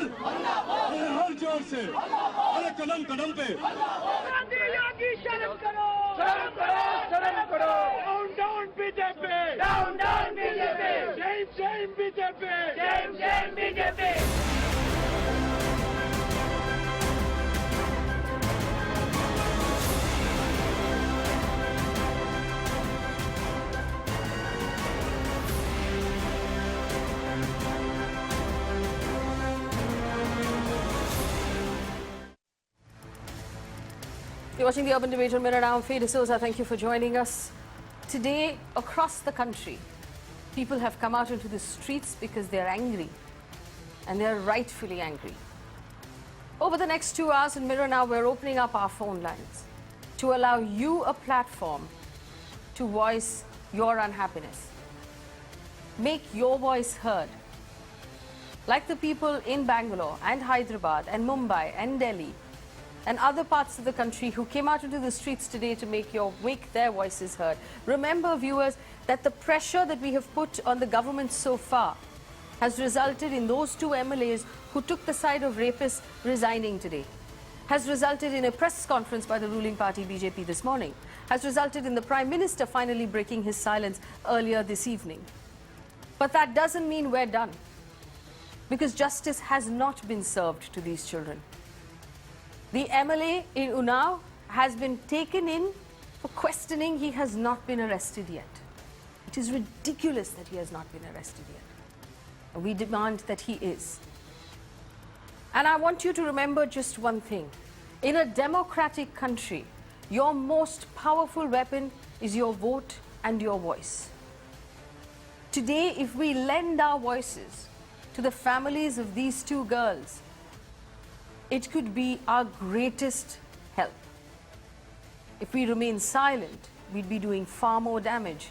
हर हर जोर से अरे कदम कदम पे शर्म करो शर्म करो शर्म करो down BJP down down BJP जय बीजेपी जय BJP You're watching the Urban Debate on Mirror now. I'm Faye D'Souza. Thank you for joining us. Today, across the country, people have come out into the streets because they're angry. And they're rightfully angry. Over the next 2 hours in Mirror now, we're opening up our phone lines to allow you a platform to voice your unhappiness. Make your voice heard. Like the people in Bangalore and Hyderabad and Mumbai and Delhi and other parts of the country who came out into the streets today to make their voices heard. Remember, viewers, that the pressure that we have put on the government so far has resulted in those 2 MLAs who took the side of rapists resigning today, has resulted in a press conference by the ruling party BJP this morning, has resulted in the Prime Minister finally breaking his silence earlier this evening. But that doesn't mean we're done, because justice has not been served to these children. The MLA in Unnao has been taken in for questioning. He has not been arrested yet. It is ridiculous that he has not been arrested yet. And we demand that he is. And I want you to remember just one thing. In a democratic country, your most powerful weapon is your vote and your voice. Today, if we lend our voices to the families of these 2 girls, it could be our greatest help. If we remain silent, we'd be doing far more damage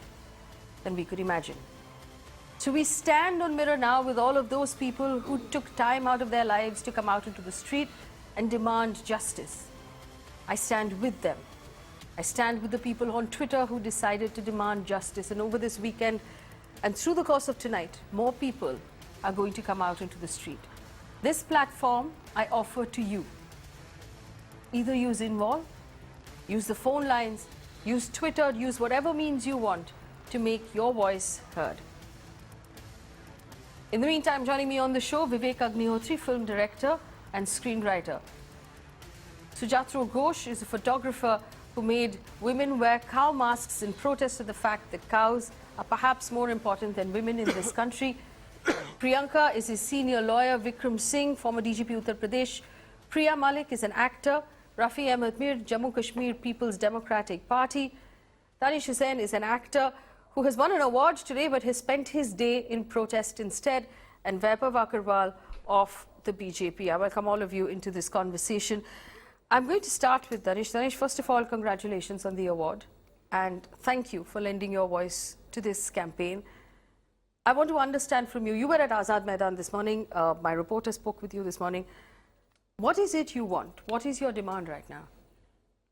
than we could imagine. So we stand on Mirror now with all of those people who took time out of their lives to come out into the street and demand justice. I stand with them. I stand with the people on Twitter who decided to demand justice. And over this weekend and through the course of tonight, more people are going to come out into the street. This platform I offer to you. Either use Involve, use the phone lines, use Twitter, use whatever means you want to make your voice heard. In the meantime, joining me on the show, Vivek Agnihotri, film director and screenwriter. Sujatro Ghosh is a photographer who made women wear cow masks in protest of the fact that cows are perhaps more important than women in this country. Priyanka is his senior lawyer. Vikram Singh, former DGP Uttar Pradesh. Priya Malik is an actor. Rafi Ahmed Mir, Jammu Kashmir People's Democratic Party. Danish Hussain is an actor who has won an award today but has spent his day in protest instead. And Vaibhav Agarwal of the BJP. I welcome all of you into this conversation. I'm going to start with Danish. Danish, first of all, congratulations on the award. And thank you for lending your voice to this campaign. I want to understand from you, you were at Azad Maidan this morning, my reporter spoke with you this morning. What is it you want? What is your demand right now?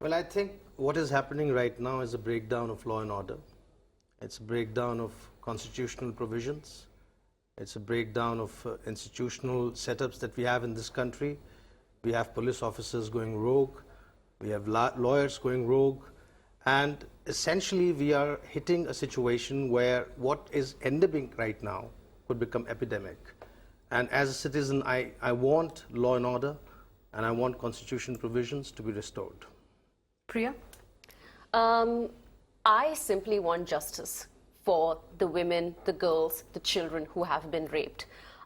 Well, I think what is happening right now is a breakdown of law and order. It's a breakdown of constitutional provisions. It's a breakdown of institutional setups that we have in this country. We have police officers going rogue. We have lawyers going rogue. And essentially, we are hitting a situation where what is endemic right now could become epidemic. And as a citizen, I want law and order, and I want constitutional provisions to be restored. Priya? I simply want justice for the women, the girls, the children who have been raped.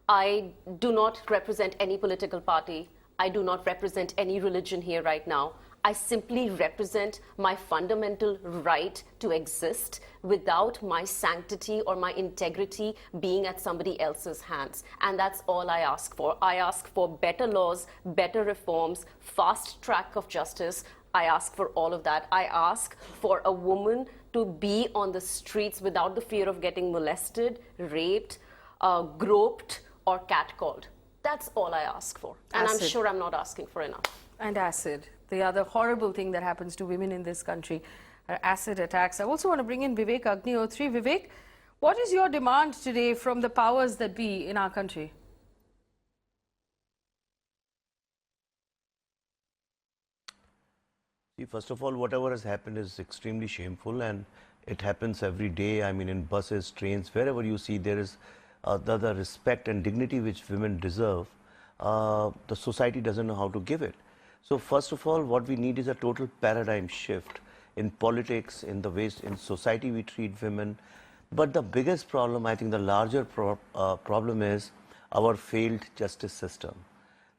I do not represent any political party. I do not represent any religion here right now. I simply represent my fundamental right to exist without my sanctity or my integrity being at somebody else's hands. And that's all I ask for. I ask for better laws, better reforms, fast track of justice. I ask for all of that. I ask for a woman to be on the streets without the fear of getting molested, raped, groped, or catcalled. That's all I ask for. And I'm sure I'm not asking for enough. And acid. The other horrible thing that happens to women in this country are acid attacks. I also want to bring in Vivek Agnihotri. Vivek, what is your demand today from the powers that be in our country? First of all, whatever has happened is extremely shameful, and it happens every day. I mean, in buses, trains, wherever you see there is the respect and dignity which women deserve, the society doesn't know how to give it. So first of all, what we need is a total paradigm shift in politics, in the ways in society we treat women. But the biggest problem, I think the larger problem is our failed justice system.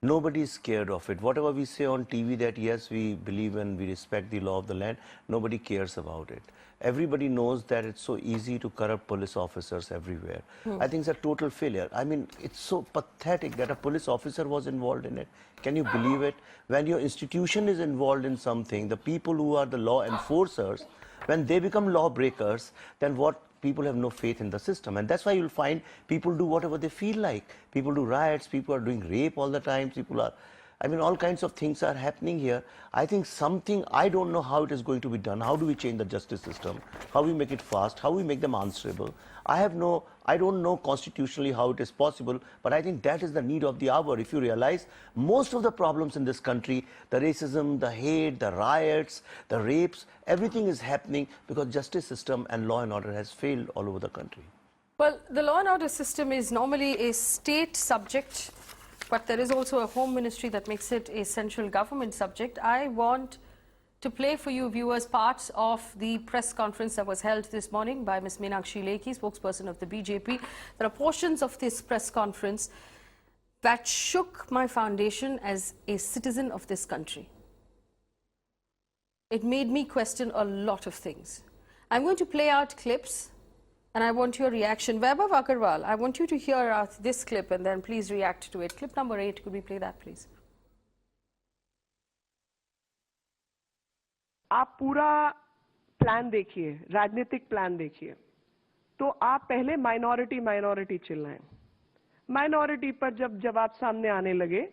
Nobody is scared of it. Whatever we say on TV that yes, we believe and we respect the law of the land, nobody cares about it. Everybody knows that it's so easy to corrupt police officers everywhere. I think it's a total failure. I mean, it's so pathetic that a police officer was involved in it. Can you believe it? When your institution is involved in something, the people who are the law enforcers, when they become lawbreakers, then what? People have no faith in the system, and that's why you'll find people do whatever they feel like. People do riots, people are doing rape all the time, people are, I mean, all kinds of things are happening here. I think something, I don't know how it is going to be done. How do we change the justice system? How we make it fast? How we make them answerable? I don't know constitutionally how it is possible, but I think that is the need of the hour. If you realize, most of the problems in this country, the racism, the hate, the riots, the rapes, everything is happening because justice system and law and order has failed all over the country. Well, the law and order system is normally a state subject, but there is also a home ministry that makes it a central government subject. I want to play for you viewers parts of the press conference that was held this morning by Ms. Meenakshi Lekhi, spokesperson of the BJP. There are portions of this press conference that shook my foundation as a citizen of this country. It made me question a lot of things. I'm going to play out clips and I want your reaction. Vaibhav Agarwal, I want you to hear out this clip and then please react to it. Clip number 8, could we play that please? आप पूरा plan देखिए, राजनीतिक plan देखिए, तो आप पहले minority चिल्लाएं। Minority पर जब जवाब सामने आने लगे,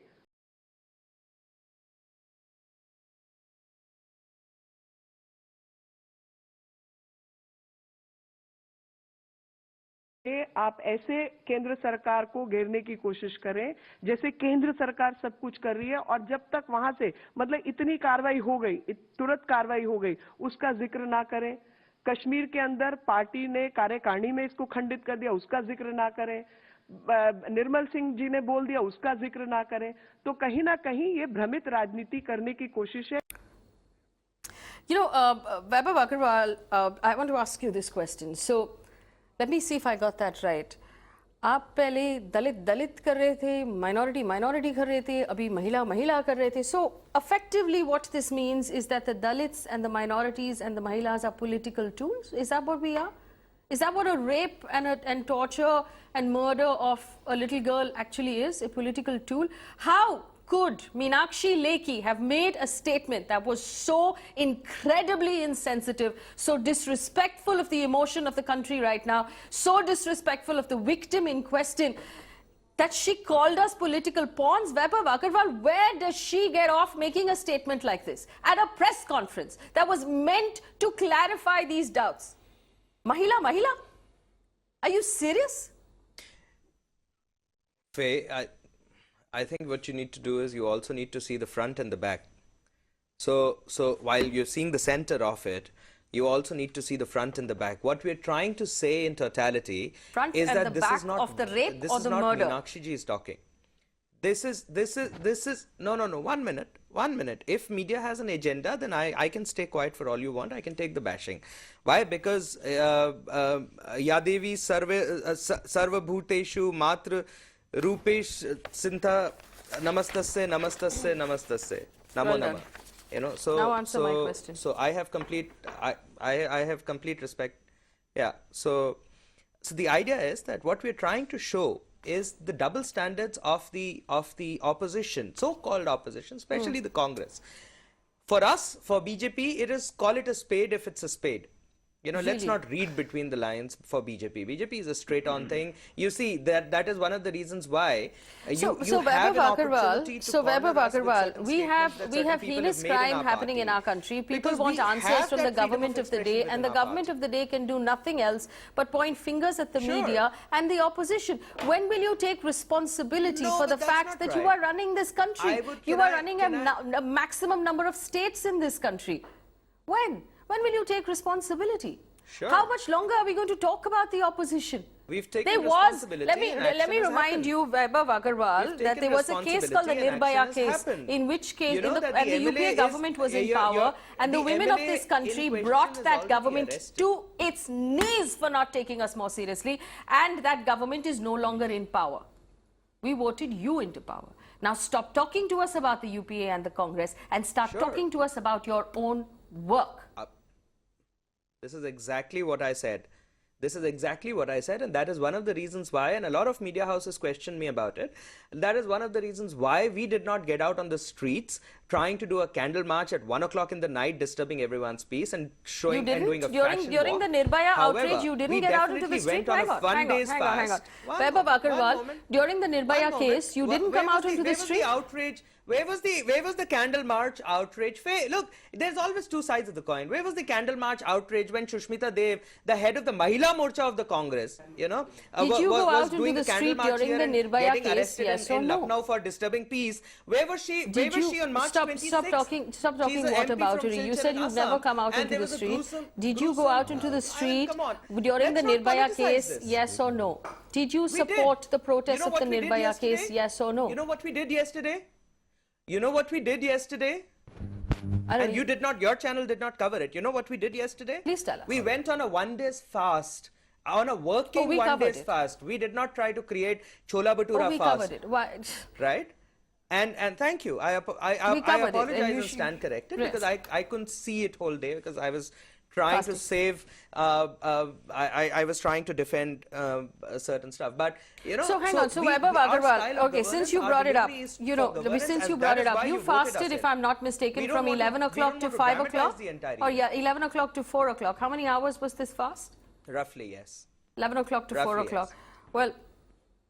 आप ऐसे केंद्र सरकार को घेरने की कोशिश करें जैसे केंद्र सरकार सब कुछ कर रही है, और जब तक वहां से मतलब इतनी कार्रवाई हो गई, तुरंत कार्रवाई हो गई, उसका जिक्र ना करें। कश्मीर के अंदर पार्टी ने कार्यकारिणी में इसको खंडित कर दिया, उसका जिक्र ना करें। निर्मल सिंह जी ने बोल दिया, उसका जिक्र ना करें। तो कहीं ना कहीं ये भ्रमित राजनीति करने की कोशिश है। You know, Vaibhav Agarwal, I want to ask you this question. So, let me see if I got that right. आप पहले दलित कर रहे थे, माइनॉरिटी कर रहे थे, अभी महिला कर रहे थे. So effectively what this means is that the Dalits and the minorities and the Mahilas are political tools? Is that what we are? Is that what a rape and torture and murder of a little girl actually is? A political tool? How could Meenakshi Lekhi have made a statement that was so incredibly insensitive, so disrespectful of the emotion of the country right now, so disrespectful of the victim in question, that she called us political pawns? Vaibhav Agarwal, where does she get off making a statement like this at a press conference that was meant to clarify these doubts? Mahila? Are you serious? Faye, I think what you need to do is you also need to see the front and the back. So while you're seeing the center of it, you also need to see the front and the back. What we're trying to say in totality is that this is not of the rape this or is the not murder. Meenakshi ji is talking. This is no 1 minute. If media has an agenda, then I can stay quiet for all you want. I can take the bashing. Why? Because Yadevi Sarva Bhuteshu Matra Rupesh Sintha Namastasya Namo Nama. You know, so now answer my question. So I have complete respect. Yeah. So the idea is that what we're trying to show is the double standards of the opposition, so-called opposition, especially the Congress. For us, for BJP, it is call it a spade if it's a spade. You know, let's not read between the lines for BJP. BJP is a straight-on thing. You see, that is one of the reasons why you have an opportunity to corner us with certain we have statements that certain people heinous have made in crime our happening party. in our country. People Because want we answers have from that the freedom government of the expression day, within and the our government party. of the day can do nothing else but point fingers at the Sure. media and the opposition. When will you take responsibility No, for the but that's fact not that you right. are running this country? You are running a maximum number of states in this country. When? When will you take responsibility? Sure. How much longer are we going to talk about the opposition? We've taken There was, responsibility let and me action has remind happened. you, Vaibhav Agarwal, We've that taken there was a case called the responsibility and Nirbhaya action has case, happened. in which case, You know that and the the UPA MLA government was in you're- power, and the the women of MLA this country in question brought is that already government arrested. to its knees for not taking us more seriously, and that government is no longer in power. We voted you into power. Now stop talking to us about the UPA and the Congress and start Sure. talking to us about your own work. This is exactly what I said. This is exactly what I said, and that is one of the reasons why, and a lot of media houses questioned me about it, that is one of the reasons why we did not get out on the streets trying to do a candle march at 1 o'clock in the night, disturbing everyone's peace and showing You and doing a didn't fashion during walk. the Nirbhaya However, outrage. You didn't we get out into the definitely street. went on a Hang on, one hang on, day's hang on, hang on. fast. One Vaibhav moment, Agarwal, one moment. during the Nirbhaya One case, you moment. didn't Where come out was onto the where was street. the outrage? Where was the candle march outrage? Faye, look, there's always two sides of the coin. Where was the candle march outrage when Shushmita Dev, the head of the Mahila Morcha of the Congress, you know, Did you go was out into doing the a candle street march during here the and Nirbhaya getting case, arrested yes in or no? Lucknow for disturbing peace? Where was she? Where Did was you she on March stop 26th? stop talking She's a water MP about from it. You Silchar said in you've never Assam. come out And into there the was a street. Did you go out into the street come on. during the Let's not Nirbhaya politicize case? this. Yes or no? Did you We did. support the protest You know of what the we did Nirbhaya case? yesterday? Yes or no? You know what we did yesterday? You know what we did yesterday? I don't And you did not, your channel did not cover it. You know what we did yesterday? Please tell us. We went on a 1 day's fast. On a working we 1 covered day's it. fast. We did not try to create Chola Bhatura we fast. covered it. Why? Right? And thank you. I We apologize covered it, and you and should- stand corrected Yes. because I couldn't see it whole day because I was trying to Fasting. save, I was trying to defend certain stuff. But, you know, So hang on. So Vaibhav Agarwal, okay, since you brought it up, you know, since you brought it up, you fasted, if I'm not mistaken, from 11 o'clock to 5 o'clock? Or yeah, 11 o'clock to 4 o'clock. How many hours was this fast? Roughly, yes. 11 o'clock to 4 Roughly, o'clock. yes. Well,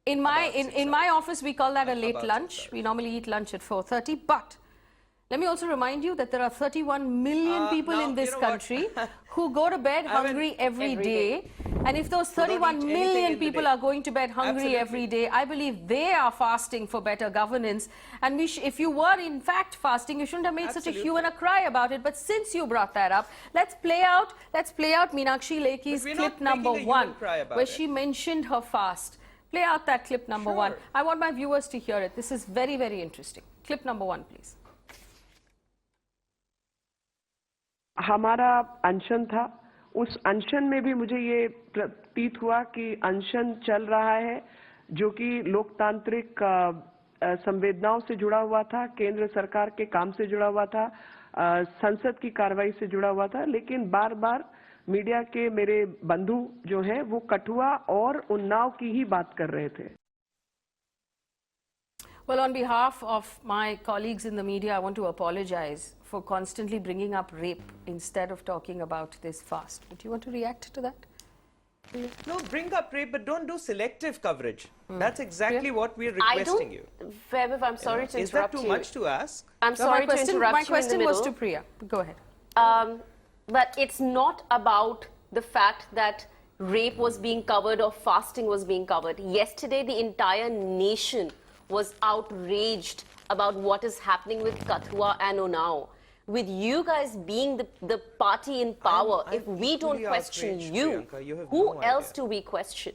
in my About 6 in my office we call that a late About lunch. 6 We normally eat lunch at 4:30. But let me also remind you that there are 31 million people now, in this you know what? country who go to bed hungry every day. And if those don't 31 eat anything million in the people day. are going to bed hungry every Absolutely. day, I believe they are fasting for better governance. And if you were in fact fasting, you shouldn't have made such a hue and a cry about it. But since you brought that up, let's play out Meenakshi Lekhi's But we're clip not number making a hue and 1, cry about where it. she mentioned her fast. Play out that clip number 1. Sure. I want my viewers to hear it. This is very, very interesting. Clip number 1, please. हमारा अनशन था, उस अनशन में भी मुझे ये प्रतीत हुआ कि अनशन चल रहा है जो कि लोकतांत्रिक संवेदनाओं से जुड़ा हुआ था, केंद्र सरकार के काम से जुड़ा हुआ था, संसद की कार्रवाई से जुड़ा हुआ था, लेकिन बार बार मीडिया के मेरे बंधु जो हैं वो कठुआ और उन्नाव की ही बात कर रहे थे. Well, on behalf of my colleagues in the media, I want to apologize for constantly bringing up rape instead of talking about this fast. But you want to react to that? No, bring up rape, but don't do selective coverage. That's exactly what we're I requesting you. don't, Vaibhav, I'm sorry to Is that interrupt too you. much to ask? I'm So sorry to interrupt my you question in the was middle. to Priya. Go ahead. But it's not about the fact that rape was being covered or fasting was being covered. Yesterday, the entire nation was outraged about what is happening with Kathua and Unnao. With you guys being the party in power, I'm if we don't equally question outraged, you, Priyanka. You have who no else idea. do we question?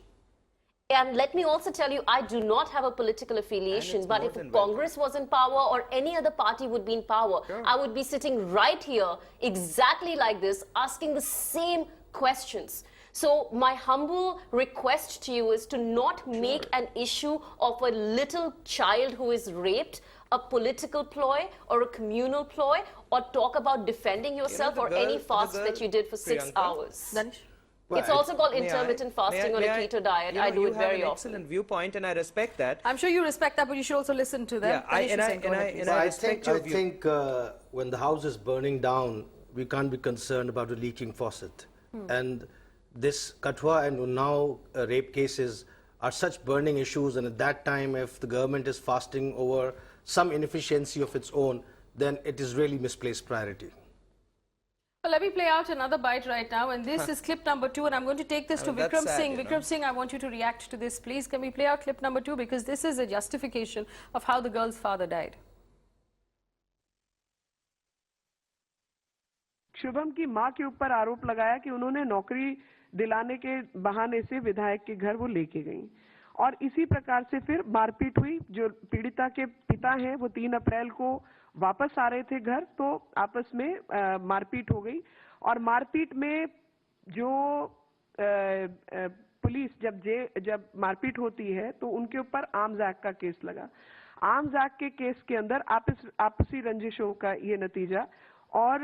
And let me also tell you, I do not have a political affiliation, it's but more if than Congress was in power or any other party would be in power, I would be sitting right here exactly like this, asking the same questions. So my humble request to you is to not make an issue of a little child who is raped a political ploy or a communal ploy, or talk about defending yourself the or girl- any the fast girl, that you did for 6 Priyanka, hours. Danish? It's also called May I- intermittent fasting or may a I- keto diet. you know, I do you it have very an often. excellent viewpoint, and I respect that. I'm sure you respect that, but you should also listen to them. Yeah, Danish Hussain, go ahead, please. and I I respect think, your I view. think when the house is burning down, we can't be concerned about a leaking faucet. And this Kathua and Unnao rape cases are such burning issues, and at that time, if the government is fasting over some inefficiency of its own, then it is really misplaced priority. Well, let me play out another bite right now, and this is clip number 2, and I'm going to take this to That's Vikram sad, Singh. you know. Vikram Singh, I want you to react to this, please. Can we play out clip number 2, because this is a justification of how the girl's father died. Shubham की मां के ऊपर आरोप लगाया कि उन्होंने नौकरी दिलाने के बहाने से विधायक के घर वो लेके गई और इसी प्रकार से फिर मारपीट हुई। जो पीड़िता के पिता हैं वो 3 अप्रैल को वापस आ रहे थे घर, तो आपस में मारपीट हो गई और मारपीट में जो पुलिस जब मारपीट होती है तो उनके ऊपर आर्म्स एक्ट का केस लगा। आर्म्स एक्ट के केस के अंदर आपसी रंजिशों का ये नतीजा, और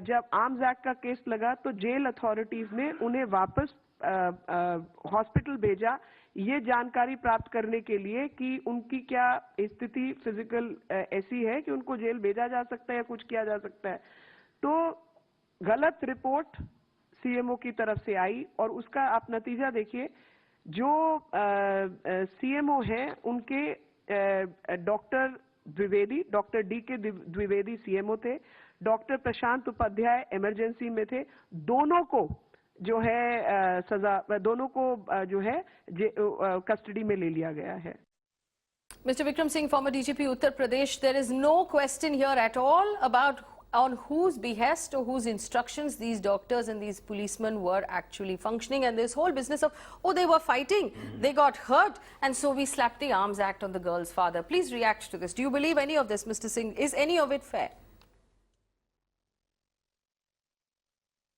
जब आर्म्स एक्ट का केस लगा तो जेल अथॉरिटीज ने उन्हें वापस हॉस्पिटल भेजा ये जानकारी प्राप्त करने के लिए कि उनकी क्या स्थिति फिजिकल ऐसी है कि उनको जेल भेजा जा सकता है या कुछ किया जा सकता है। तो गलत रिपोर्ट सीएमओ की तरफ से आई और उसका आप नतीजा देखिए। जो सीएमओ हैं उनके doctor Dwivedi, doctor DK. Dwivedi CMO थे, डॉक्टर प्रशांत उपाध्याय इमरजेंसी में थे। दोनों को जो है सजा, दोनों को जो है कस्टडी में ले लिया गया है। Mr. Vikram Singh, former DGP Uttar Pradesh, there is no question here at all about on whose behest or whose instructions these doctors and these policemen were actually functioning, and this whole business of, oh, they were fighting, they got hurt, and so we slapped the Arms Act on the girl's father. Please react to this. Do you believe any of this, Mr. Singh? Is any of it fair?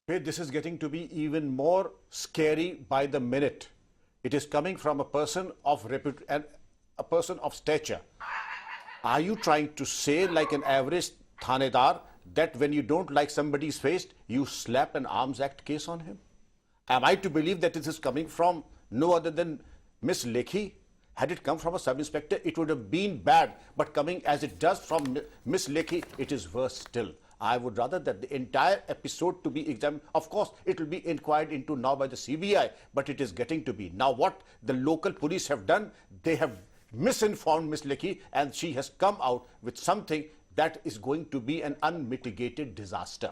This is getting to be even more scary by the minute. It is coming from a person of repute and a person of stature. Are you trying to say, like an average thanedar, that when you don't like somebody's face, you slap an Arms Act case on him? Am I to believe that this is coming from no other than Miss Lekhi? Had it come from a sub-inspector, it would have been bad. But coming as it does from Miss Lekhi, it is worse still. I would rather that the entire episode to be examined. Of course, it will be inquired into now by the CBI, but it is getting to be. Now, what the local police have done, they have misinformed Miss Lekhi, and she has come out with something that is going to be an unmitigated disaster.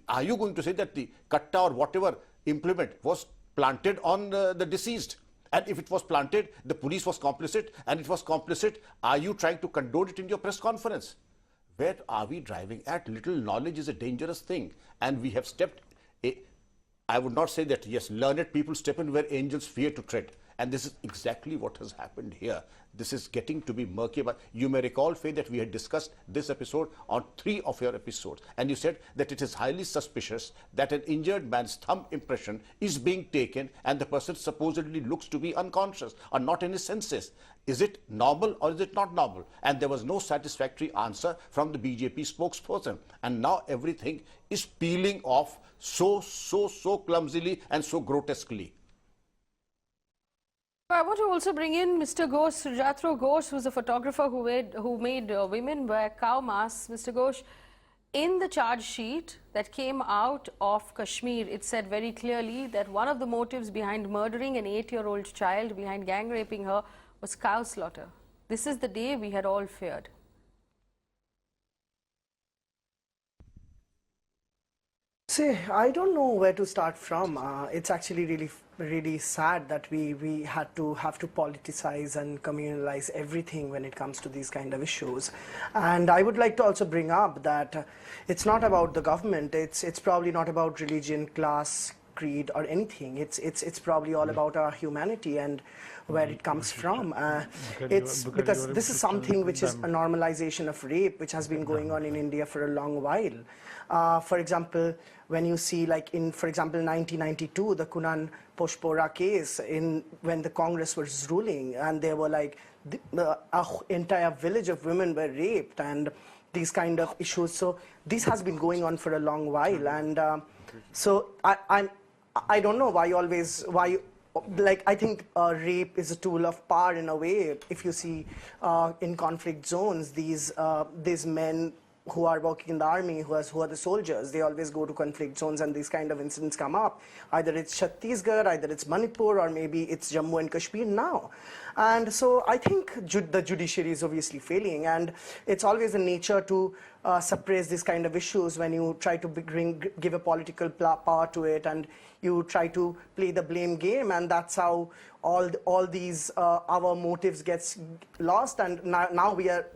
Are you going to say that the katta or whatever implement was planted on the deceased? And if it was planted, the police was complicit, and it was complicit, are you trying to condone it in your press conference? Where are we driving at? Little knowledge is a dangerous thing, and we have stepped. I would not say that, yes, learned people step in where angels fear to tread. And this is exactly what has happened here. This is getting to be murky. But you may recall, Faye, that we had discussed this episode on 3 of your episodes. And you said that it is highly suspicious that an injured man's thumb impression is being taken and the person supposedly looks to be unconscious or not in his senses. Is it normal or is it not normal? And there was no satisfactory answer from the BJP spokesperson. And now everything is peeling off so clumsily and so grotesquely. I want to also bring in Mr. Ghosh, Sujatro Ghosh, who's a photographer who made women wear cow masks. Mr. Ghosh, in the charge sheet that came out of Kashmir, it said very clearly that one of the motives behind murdering an 8-year-old child, behind gang raping her, was cow slaughter. This is the day we had all feared. See, I don't know where to start from. It's actually really sad that we have to politicize and communalize everything when it comes to these kind of issues. And I would like to also bring up that it's not about the government. It's probably not about religion, class, creed, or anything. It's probably all about our humanity and where it comes from. It's because this is something which is a normalization of rape, which has been going on in India for a long while. For example, when you see, like in, for example, 1992, the Kunan Poshpora case, when the Congress was ruling, and there were like the entire village of women were raped, and these kind of issues. So this has been going on for a long while, and so I don't know why. Like, I think rape is a tool of power in a way. If you see in conflict zones, these men who are working in the army, who are the soldiers, they always go to conflict zones and these kind of incidents come up. Either it's Chhattisgarh, either it's Manipur, or maybe it's Jammu and Kashmir now. And so I think the judiciary is obviously failing, and it's always in nature to suppress these kind of issues when you try to give a political power to it, and you try to play the blame game, and that's how all these our motives gets lost, and now we are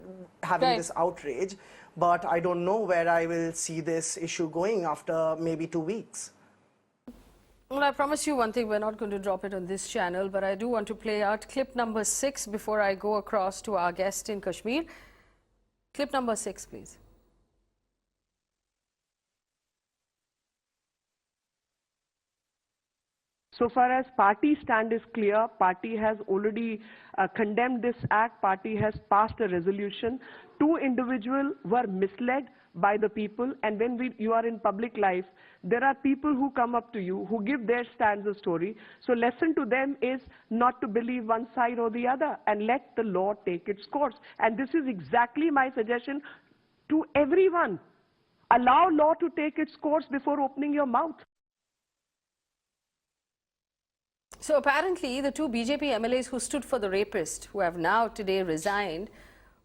having this outrage. But I don't know where I will see this issue going after maybe 2 weeks. Well, I promise you one thing, we're not going to drop it on this channel, but I do want to play out clip number 6 before I go across to our guest in Kashmir. Clip number 6, please. So far as party stand is clear, party has already condemned this act, party has passed a resolution. 2 individuals were misled by the people, and when you are in public life, there are people who come up to you, who give their stands of story. So lesson to them is not to believe one side or the other, and let the law take its course. And this is exactly my suggestion to everyone. Allow law to take its course before opening your mouth. So apparently the 2 BJP MLAs who stood for the rapist, who have now today resigned,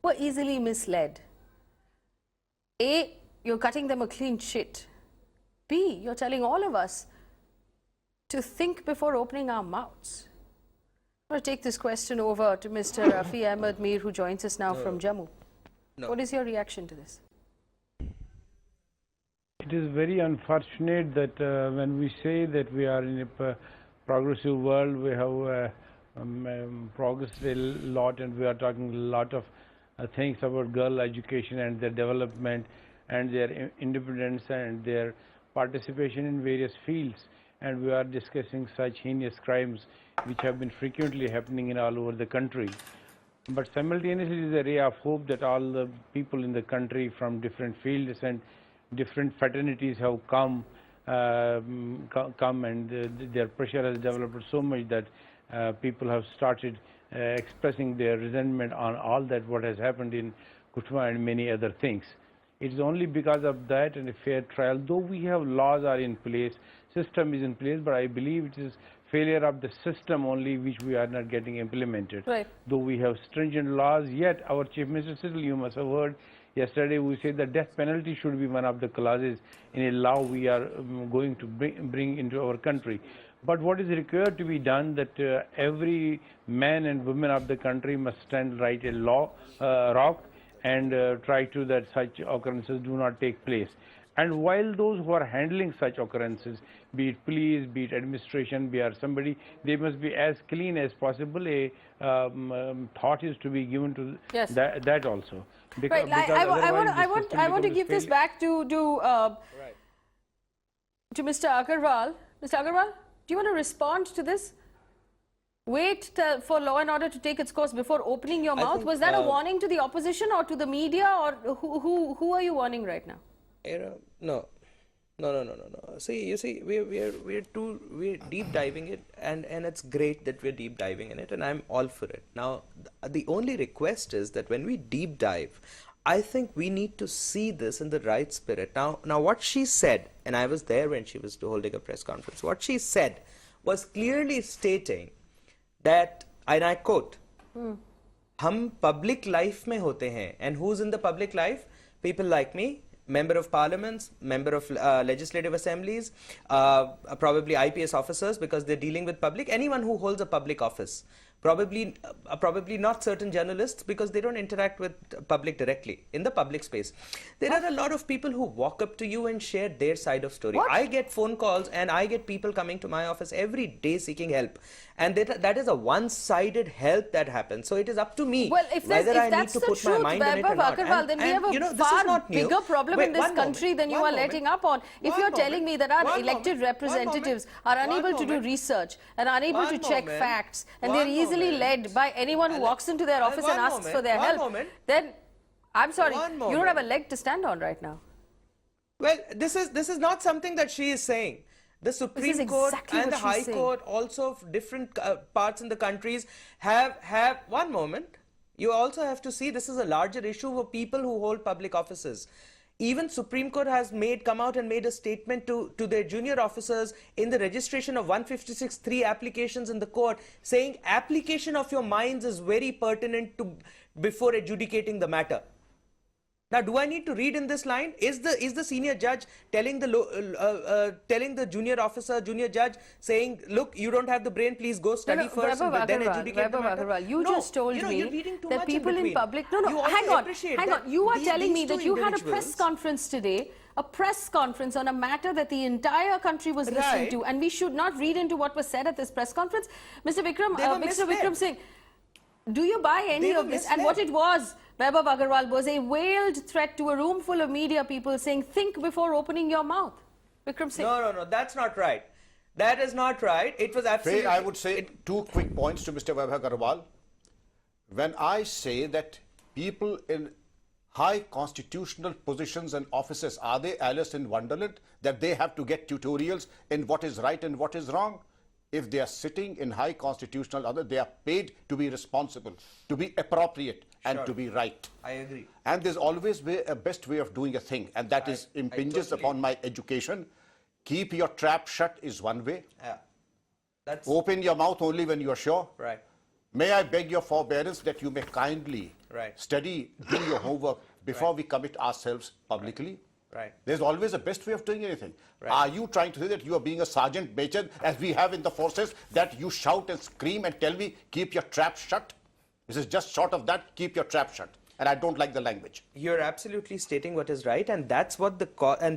were easily misled. A, you're cutting them a clean shit. B, you're telling all of us to think before opening our mouths. I'm going to take this question over to Mr. Faye Ahmed Mir, who joins us now from Jammu. What is your reaction to this? It is very unfortunate that when we say that we are in a progressive world, we have progressed a lot, and we are talking a lot of things about girl education and their development and their independence and their participation in various fields, and we are discussing such heinous crimes which have been frequently happening in all over the country. But simultaneously, there is a ray of hope that all the people in the country from different fields and different fraternities have come and their pressure has developed so much that people have started expressing their resentment on all that what has happened in Kutwa and many other things. It is only because of that and a fair trial, though we have laws are in place, system is in place, but I believe it is failure of the system only which we are not getting implemented. Right. Though we have stringent laws, yet our Chief Minister, still you must have heard, yesterday we said the death penalty should be one of the clauses in a law we are going to bring into our country. But what is required to be done, that every man and woman of the country must stand right a rock and try to that such occurrences do not take place. And while those who are handling such occurrences, be it police, be it administration, be it somebody, they must be as clean as possible. A thought is to be given to that also. Right. I want to give this back to Mr. Agarwal. Mr. Agarwal, do you want to respond to this? Wait for law and order to take its course before opening your mouth. Was that a warning to the opposition or to the media, or who are you warning right now? No. See, you see, we're deep diving it, and it's great that we're deep diving in it, and I'm all for it. Now, the only request is that when we deep dive, I think we need to see this in the right spirit. Now, what she said, and I was there when she was holding a press conference. What she said was clearly stating that, and I quote, "Hum public life mein hote hain," and who's in the public life? People like me. Member of parliaments, member of legislative assemblies, probably IPS officers because they're dealing with public, anyone who holds a public office. Probably not certain journalists because they don't interact with public directly in the public space. There are a lot of people who walk up to you and share their side of story. I get phone calls and I get people coming to my office every day seeking help, and that is a one-sided help that happens. So it is up to me whether I need to put my mind in it or not. Then we have a far bigger problem in this country than you are letting up on. If you're telling me that our elected representatives are unable to do research and unable to check facts, and they're easily led by anyone who walks into their office and asks for their help, then I'm sorry, you don't have a leg to stand on right now. Well, this is not something that she is saying. The Supreme Court and the High Court, also different parts in the countries have one moment. You also have to see this is a larger issue for people who hold public offices. Even Supreme Court has come out and made a statement to their junior officers in the registration of 156(3) applications in the court, saying application of your minds is very pertinent to before adjudicating the matter. Now, do I need to read in this line? Is the senior judge telling the junior officer, junior judge, saying, look, you don't have the brain, please go study first and then adjudicate the matter? You just told me that people in public... No, hang on. You are telling me that you had a press conference today, a press conference on a matter that the entire country was listening to, and we should not read into what was said at this press conference. Mr. Vikram Singh, do you buy any of this? And what it was, Vaibhav Agarwal, was a veiled threat to a room full of media people saying, think before opening your mouth. Vikram Singh. No, that's not right. That is not right. It was absolutely... Faye, I would say two quick points to Mr. Vaibhav Agarwal. When I say that people in high constitutional positions and offices, are they Alice in Wonderland, that they have to get tutorials in what is right and what is wrong? If they are sitting in high constitutional order, they are paid to be responsible, to be appropriate, and to be right. I agree. And there's always a best way of doing a thing, and that is impinges upon my education. Keep your trap shut is one way. Yeah. Open your mouth only when you are sure. Right. May I beg your forbearance that you may kindly study, do your homework before we commit ourselves publicly. Right. There's always a best way of doing anything. Are you trying to say that you are being a sergeant major, as we have in the forces, that you shout and scream and tell me, keep your trap shut? This is just short of that, keep your trap shut. And I don't like the language. You're absolutely stating what is right, and that's what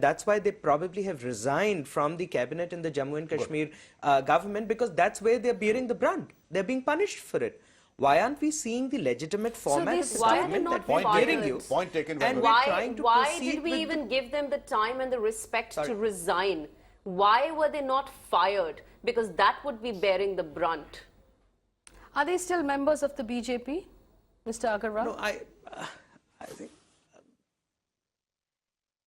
that's why they probably have resigned from the cabinet in the Jammu and Kashmir government, because that's where they're bearing the brunt. They're being punished for it. Why aren't we seeing the legitimate format of the government that we're giving you? Point taken. And why did we even give them the time and the respect to resign? Why were they not fired? Because that would be bearing the brunt. Are they still members of the BJP, Mr. Agarwal? No, I think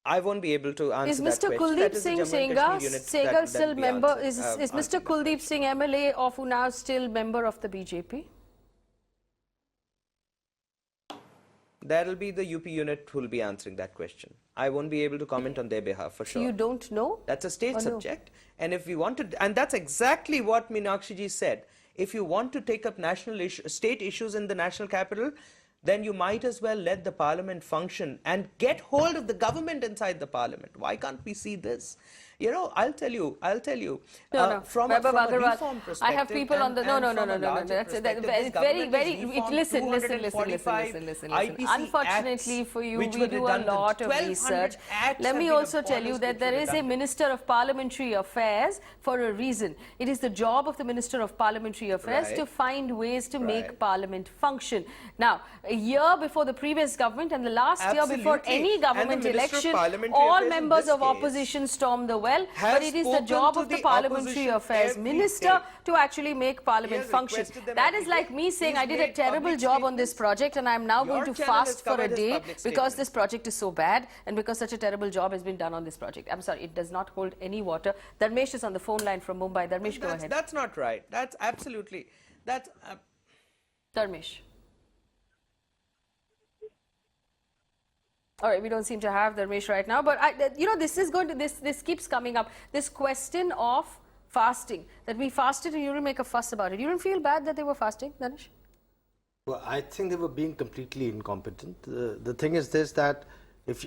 I won't be able to answer that question. Is Mr. Kuldeep Singh Sehgal still member? Is Mr. Kuldeep Singh, MLA of Unnao, still member of the BJP? That'll be the UP unit who will be answering that question. I won't be able to comment on their behalf for sure. You don't know? That's a state subject. And if we want to, and that's exactly what Meenakshi ji said. If you want to take up state issues in the national capital, then you might as well let the parliament function and get hold of the government inside the parliament. Why can't we see this? You know, I'll tell you. From a reform perspective, I have people on the no. That's very. Listen. Unfortunately for you, we do a lot of research. Let me also tell you that there is a Minister of Parliamentary Affairs for a reason. It is the job of the Minister of Parliamentary Affairs to find ways to make Parliament function. Now, a year before the previous government and the last year before any government election, all members of opposition stormed the well, but it is the job of the Parliamentary Affairs Minister to actually make Parliament function. That is like me saying I did a terrible job on this project and I am now going to fast for a day because this project is so bad and because such a terrible job has been done on this project. I'm sorry, it does not hold any water. Dharmesh is on the phone line from Mumbai. Dharmesh, go ahead. That's not right. That's absolutely... Dharmesh. All right, we don't seem to have Dharmesh right now, but you know, this keeps coming up. This question of fasting, that we fasted and you didn't make a fuss about it. You didn't feel bad that they were fasting, Danish? Well, I think they were being completely incompetent. The thing is this, that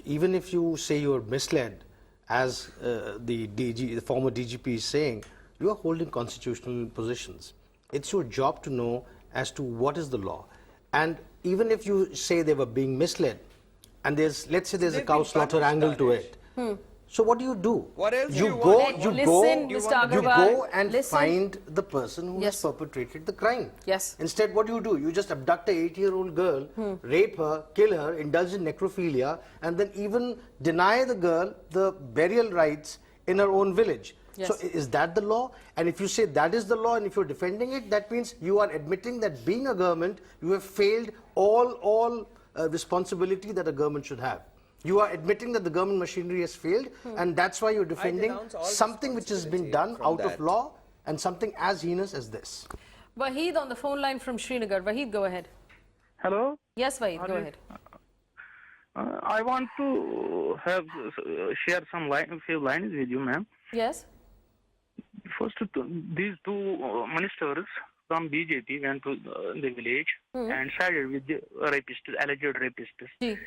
even if you say you're misled, as the former DGP is saying, you are holding constitutional positions. It's your job to know as to what is the law. And even if you say they were being misled, and let's say there's a cow slaughter angle to it. So what do? What else you go and find the person who has perpetrated the crime. Yes. Instead, what do? You just abduct a 8-year-old girl, rape her, kill her, indulge in necrophilia, and then even deny the girl the burial rights in her own village. Yes. So is that the law? And if you say that is the law and if you're defending it, that means you are admitting that being a government, you have failed all responsibility that a government should have. You are admitting that the government machinery has failed, and that's why you're defending something which has been done out of law and something as heinous as this. Waheed on the phone line from Srinagar. Waheed, go ahead. Hello. Yes, Vaid, go ahead. I want to have share some few lines with you, ma'am. Yes. First, these two ministers from BJP went to the village and sided with the rapist, alleged rapist. Ji.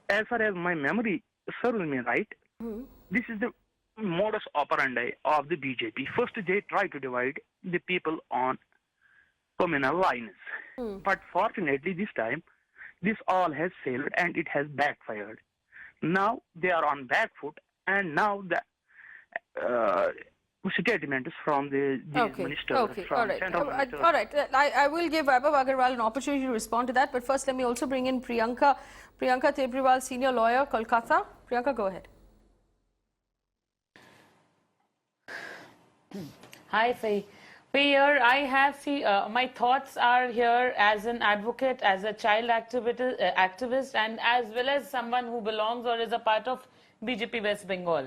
As far as my memory serves me right, this is the modus operandi of the BJP. First, they try to divide the people on communal lines. But fortunately, this time, this all has failed and it has backfired. Now they are on back foot, and now the statements from the ministers from all right. central ministers. All right. I will give Vaibhav Agarwal an opportunity to respond to that, but first let me also bring in Priyanka Tebriwal, senior lawyer, Kolkata. Priyanka, go ahead. Hi, Faye. Faye, here I have my thoughts are here as an advocate, as a child activist, and as well as someone who belongs or is a part of BJP West Bengal.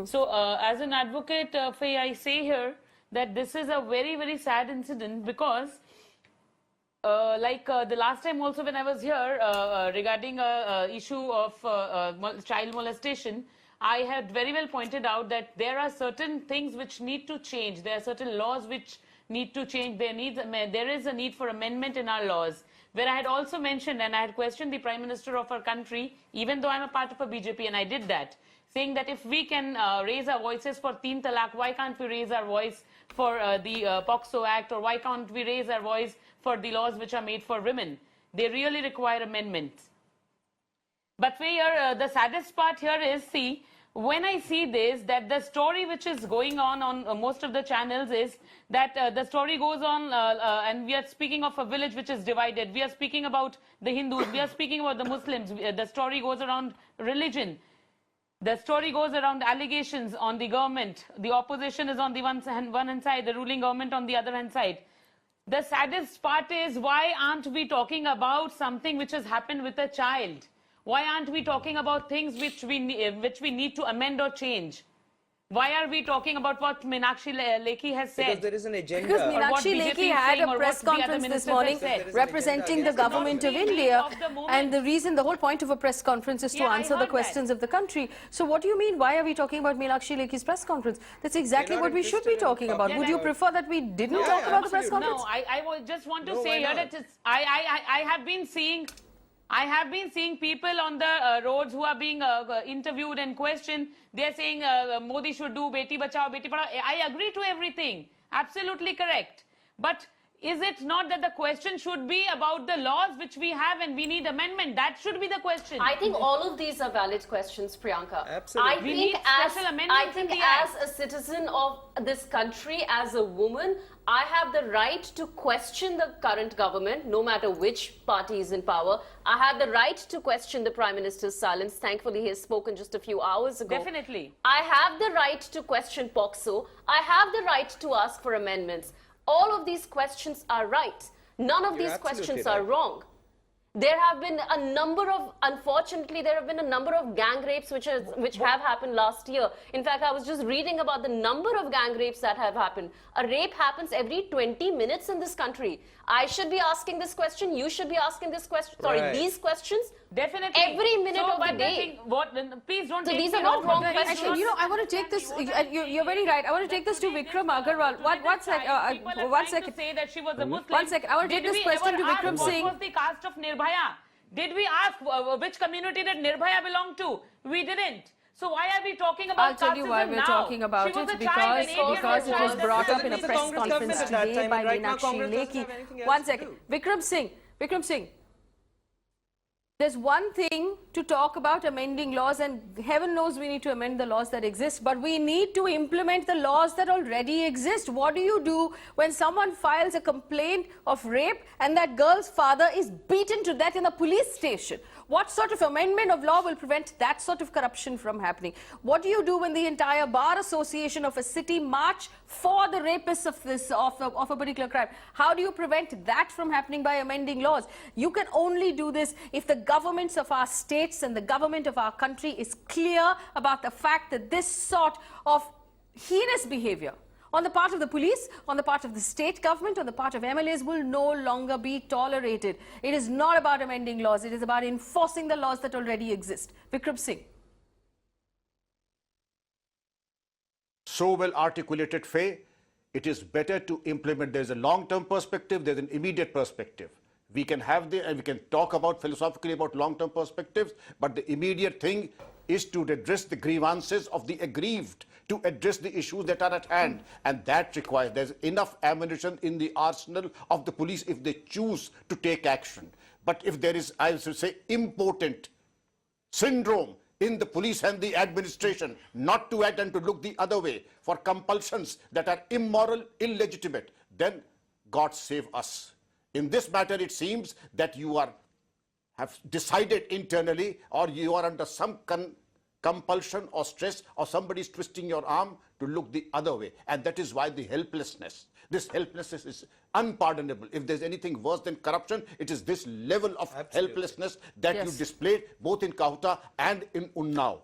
So, as an advocate, Faye, I say here that this is a very, very sad incident because, the last time also when I was here regarding issue of child molestation, I had very well pointed out that there are certain things which need to change. There are certain laws which need to change. There is a need for amendment in our laws. Where I had also mentioned and I had questioned the Prime Minister of our country, even though I'm a part of a BJP and I did that, saying that if we can raise our voices for Teen Talaq, why can't we raise our voice for the POXO Act, or why can't we raise our voice for the laws which are made for women? They really require amendments. But here, the saddest part here is, see, when I see this, that the story which is going on most of the channels is that the story goes on and we are speaking of a village which is divided. We are speaking about the Hindus. We are speaking about the Muslims. The story goes around religion. The story goes around allegations on the government. The opposition is on the one hand side, the ruling government on the other hand side. The saddest part is, why aren't we talking about something which has happened with a child? Why aren't we talking about things which we need to amend or change? Why are we talking about what Meenakshi Lekhi has said? Because there is an agenda. Because Meenakshi Lekhi had a press conference this morning representing the government of India, and the whole point of a press conference is to answer the questions of the country. So what do you mean, why are we talking about Meenakshi Lekhi's press conference? That's exactly what we should be talking about. Would you prefer that we didn't talk about the press conference? No, I just want to say here that I have been seeing people on the roads who are being interviewed and questioned. They're saying Modi should do Beti Bachao, Beti Padhao. I agree to everything. Absolutely correct. But is it not that the question should be about the laws which we have and we need amendment? That should be the question. I think all of these are valid questions, Priyanka. Absolutely. I think as a citizen of this country, as a woman, I have the right to question the current government, no matter which party is in power. I have the right to question the Prime Minister's silence. Thankfully, he has spoken just a few hours ago. Definitely. I have the right to question POXO. I have the right to ask for amendments. All of these questions are right. None of these questions are wrong. There have been a number of, unfortunately, there have been a number of gang rapes which have happened last year. In fact, I was just reading about the number of gang rapes that have happened. A rape happens every 20 minutes in this country. I should be asking this question. You should be asking this question. Sorry, these questions. Definitely. Every minute of the day. Please don't. So these are not wrong questions. Actually, you know, I want to take this. You're very right. I want to take this to Vikram Agarwal. One second. Say that she was a Muslim. 1 second. I want to take this question to Vikram Singh. What was the caste of Nirbhaya? Did we ask which community did Nirbhaya belong to? We didn't. So why are we talking about I'll tell you why we're talking about it, because it was brought up in a press conference today by Meenakshi Lekhi. 1 second. Vikram Singh. There's one thing to talk about amending laws, and heaven knows we need to amend the laws that exist, but we need to implement the laws that already exist. What do you do when someone files a complaint of rape and that girl's father is beaten to death in a police station? What sort of amendment of law will prevent that sort of corruption from happening? What do you do when the entire bar association of a city march for the rapists of a particular crime? How do you prevent that from happening by amending laws? You can only do this if the governments of our states and the government of our country is clear about the fact that this sort of heinous behavior on the part of the police, on the part of the state government, on the part of MLAs will no longer be tolerated. It is not about amending laws, it is about enforcing the laws that already exist. Vikram Singh. So well articulated, Faye. It is better to implement. There's a long-term perspective, there's an immediate perspective. We can have and we can talk about philosophically about long-term perspectives, but the immediate thing is to address the grievances of the aggrieved, to address the issues that are at hand, and that requires, there's enough ammunition in the arsenal of the police if they choose to take action. But if there is, I should say, impotent syndrome in the police and the administration not to act and to look the other way for compulsions that are immoral, illegitimate, then God save us. In this matter, it seems that you have decided internally, or you are under some compulsion or stress, or somebody is twisting your arm to look the other way. And that is why the helplessness, this helplessness is unpardonable. If there's anything worse than corruption, it is this level of helplessness that you displayed both in Kahuta and in Unnao.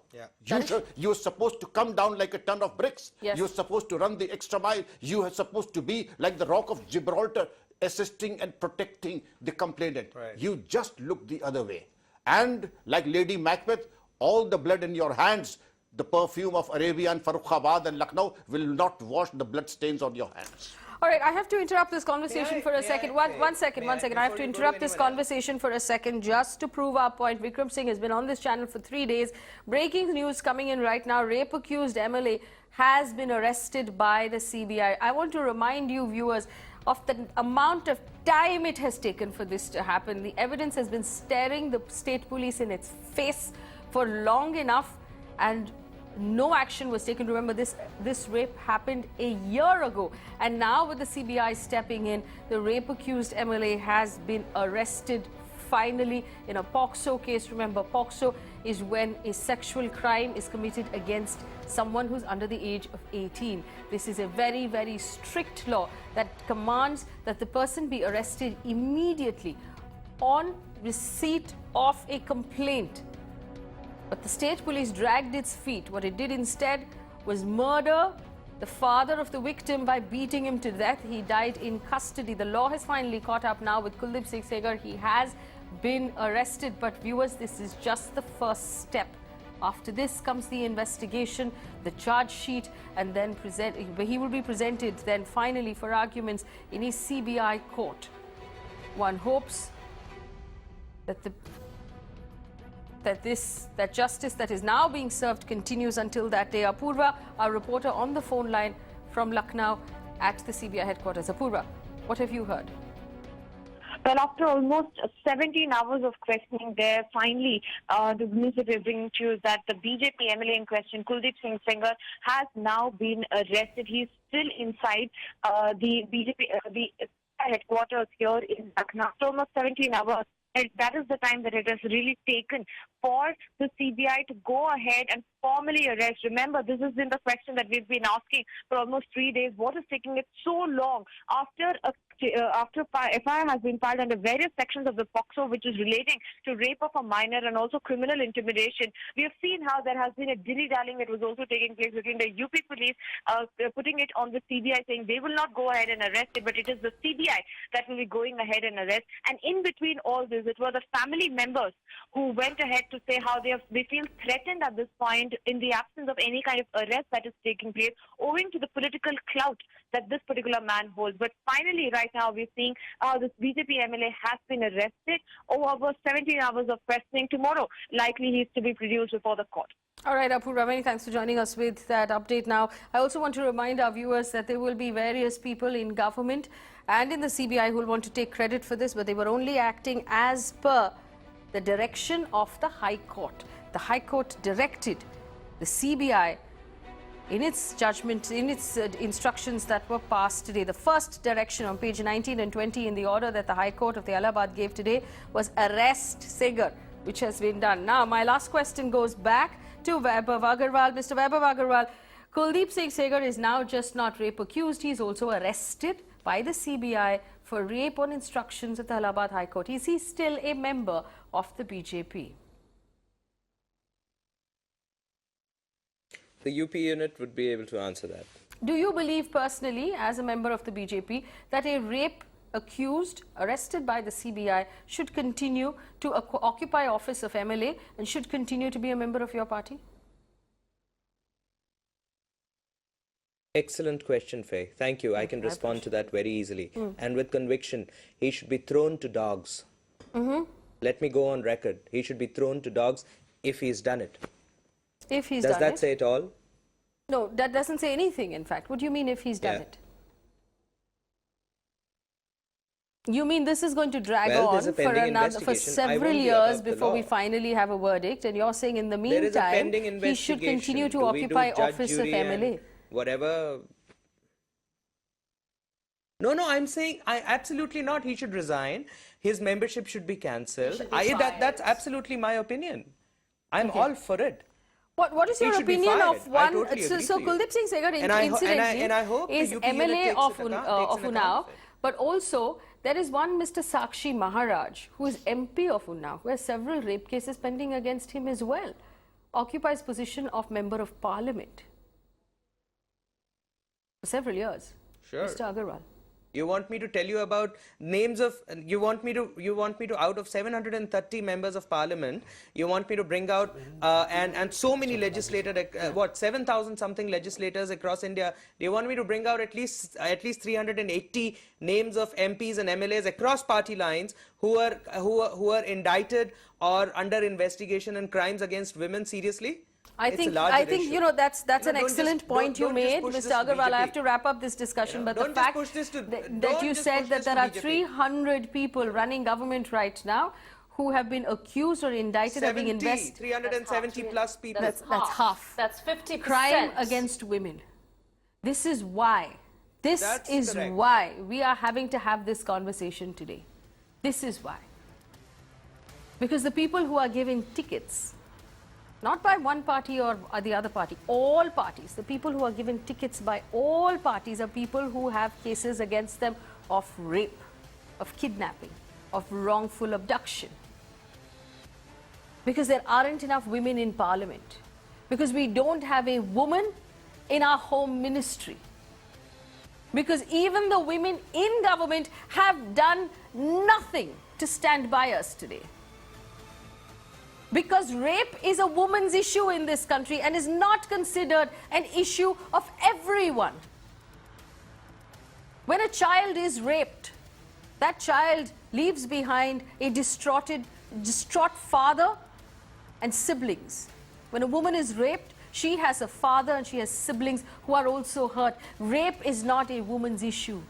You're supposed to come down like a ton of bricks. You're supposed to run the extra mile. You are supposed to be like the Rock of Gibraltar, assisting and protecting the complainant. You just look the other way. And like Lady Macbeth, all the blood in your hands, the perfume of Arabia and Farrukhabad and Lucknow will not wash the blood stains on your hands. All right, I have to interrupt this conversation for a second. One second. I have to interrupt this conversation for a second just to prove our point. Vikram Singh has been on this channel for 3 days. Breaking news coming in right now. Rape accused MLA has been arrested by the CBI. I want to remind you, viewers, of the amount of time it has taken for this to happen. The evidence has been staring the state police in its face for long enough, and no action was taken. Remember, this rape happened a year ago, and now with the CBI stepping in, the rape accused MLA has been arrested finally in a POCSO case. Remember, POCSO is when a sexual crime is committed against someone who's under the age of 18. This is a very, very strict law that commands that the person be arrested immediately on receipt of a complaint. But the state police dragged its feet. What it did instead was murder the father of the victim by beating him to death. He died in custody. The law has finally caught up now with Kuldeep Singh Segar. He has been arrested. But viewers, this is just the first step. After this comes the investigation, the charge sheet, and then he will be presented then finally for arguments in a CBI court. One hopes that that justice that is now being served continues until that day. Apurva, our reporter on the phone line from Lucknow at the CBI headquarters. Apurva, what have you heard? Well, after almost 17 hours of questioning there, finally, the news that we're bringing to you is that the BJP MLA in question, Kuldeep Singh Segar, has now been arrested. He's still inside the BJP the headquarters here in Lucknow. After almost 17 hours. That is the time that it has really taken for the CBI to go ahead and formally arrest. Remember, this has been the question that we've been asking for almost 3 days. What is taking it so long after FIR has been filed under various sections of the POCSO, which is relating to rape of a minor and also criminal intimidation? We have seen how there has been a dilly-dallying that was also taking place between the UP police, putting it on the CBI, saying they will not go ahead and arrest it, but it is the CBI that will be going ahead and arrest. And in between all this, it were the family members who went ahead to say how they feel threatened at this point in the absence of any kind of arrest that is taking place, owing to the political clout that this particular man holds. But finally, right now, we're seeing this BJP MLA has been arrested over 17 hours of questioning. Tomorrow, likely he's to be produced before the court. All right, Apurva, many thanks for joining us with that update now. I also want to remind our viewers that there will be various people in government and in the CBI who will want to take credit for this, but they were only acting as per the direction of the High Court. The High Court directed the CBI in its judgment, in its instructions that were passed today. The first direction on page 19 and 20 in the order that the High Court of the Allahabad gave today was arrest Segar, which has been done. Now, my last question goes back to Vaibhav Agarwal. Mr. Vaibhav Agarwal, Kuldeep Singh Segar is now just not rape accused, he is also arrested by the CBI for rape on instructions of the Allahabad High Court. Is he still a member of the BJP? The UP unit would be able to answer that. Do you believe personally, as a member of the BJP, that a rape accused arrested by the CBI should continue to occupy office of MLA and should continue to be a member of your party? Excellent question, Faye. Thank you. I can respond to that very easily. And with conviction, he should be thrown to dogs. Let me go on record. He should be thrown to dogs if he's done it. If he's done it? Does that say it all? No, that doesn't say anything, in fact. What do you mean if he's done it? You mean this is going to drag on for several years before we finally have a verdict, and you're saying in the meantime he should continue to occupy office of MLA? Whatever. No, I'm saying absolutely not. He should resign. His membership should be cancelled. That's absolutely my opinion. I'm all for it. What is your opinion of one? So Kuldip Singh Segar, incidentally, is MLA of Unnao, but also there is one Mr. Sakshi Maharaj, who is MP of Unnao, who has several rape cases pending against him as well, occupies position of Member of Parliament for several years. Sure. Mr. Agarwal. You want me to tell you about names of, you want me to out of 730 members of parliament, you want me to bring out and so many legislators, what, 7,000 something legislators across India. Do you want me to bring out at least 380 names of MPs and MLAs across party lines who are indicted or under investigation and crimes against women? Seriously? I think you know that's an excellent point you made, Mr. Agarwal. I have to wrap up this discussion, but the fact that you said that there are 300 people running government right now who have been accused or indicted of being investigated. 370 plus people. That's half. That's 50%. Crime against women. This is why. This is why we are having to have this conversation today. This is why. Because the people who are giving tickets, not by one party or the other party, all parties, the people who are given tickets by all parties are people who have cases against them of rape, of kidnapping, of wrongful abduction. Because there aren't enough women in parliament. Because we don't have a woman in our home ministry. Because even the women in government have done nothing to stand by us today. Because rape is a woman's issue in this country and is not considered an issue of everyone. When a child is raped, that child leaves behind a distraught father and siblings. When a woman is raped, she has a father and she has siblings who are also hurt. Rape is not a woman's issue.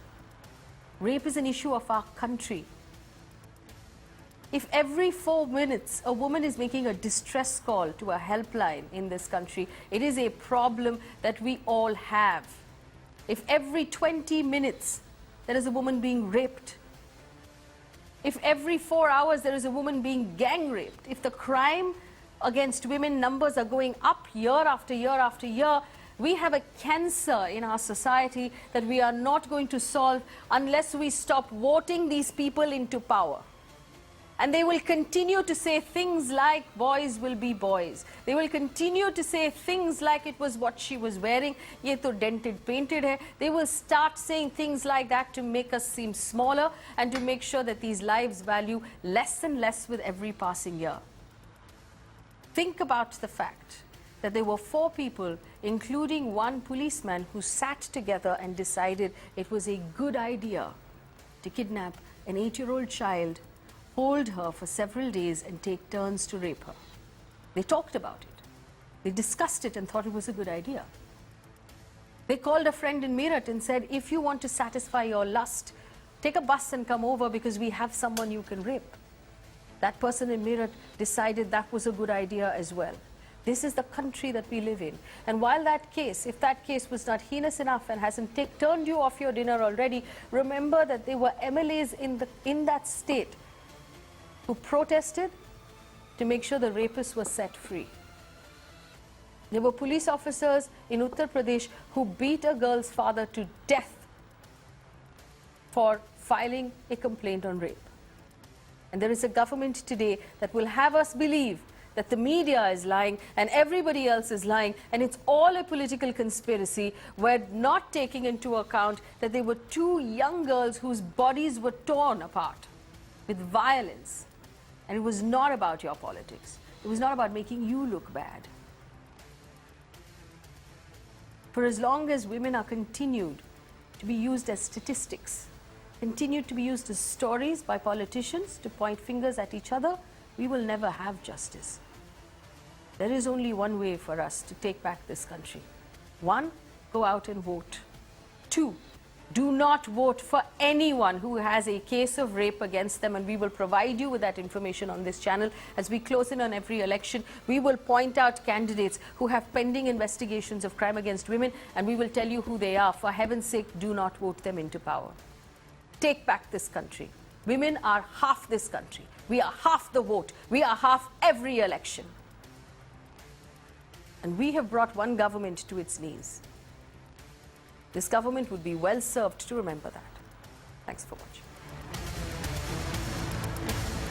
Rape is an issue of our country. If every 4 minutes a woman is making a distress call to a helpline in this country, it is a problem that we all have. If every 20 minutes there is a woman being raped, if every 4 hours there is a woman being gang raped, if the crime against women numbers are going up year after year after year, we have a cancer in our society that we are not going to solve unless we stop voting these people into power. And they will continue to say things like boys will be boys. They will continue to say things like it was what she was wearing, ye to dented painted hai. They will start saying things like that to make us seem smaller and to make sure that these lives value less and less with every passing year. Think about the fact that there were 4 people, including one policeman, who sat together and decided it was a good idea to kidnap an 8-year-old child, hold her for several days and take turns to rape her. They talked about it. They discussed it and thought it was a good idea. They called a friend in Meerut and said, if you want to satisfy your lust, take a bus and come over because we have someone you can rape. That person in Meerut decided that was a good idea as well. This is the country that we live in. And while that case, if that case was not heinous enough and hasn't turned you off your dinner already, remember that there were MLAs in that state who protested to make sure the rapists were set free. There were police officers in Uttar Pradesh who beat a girl's father to death for filing a complaint on rape. And there is a government today that will have us believe that the media is lying and everybody else is lying, and it's all a political conspiracy. We're not taking into account that there were 2 young girls whose bodies were torn apart with violence. And it was not about your politics. It was not about making you look bad. For as long as women are continued to be used as statistics, continued to be used as stories by politicians to point fingers at each other, we will never have justice. There is only one way for us to take back this country. 1, go out and vote. 2, do not vote for anyone who has a case of rape against them, and we will provide you with that information on this channel. As we close in on every election, we will point out candidates who have pending investigations of crime against women, and we will tell you who they are. For heaven's sake, do not vote them into power. Take back this country. Women are half this country. We are half the vote. We are half every election. And we have brought one government to its knees. This government would be well served to remember that. Thanks for watching.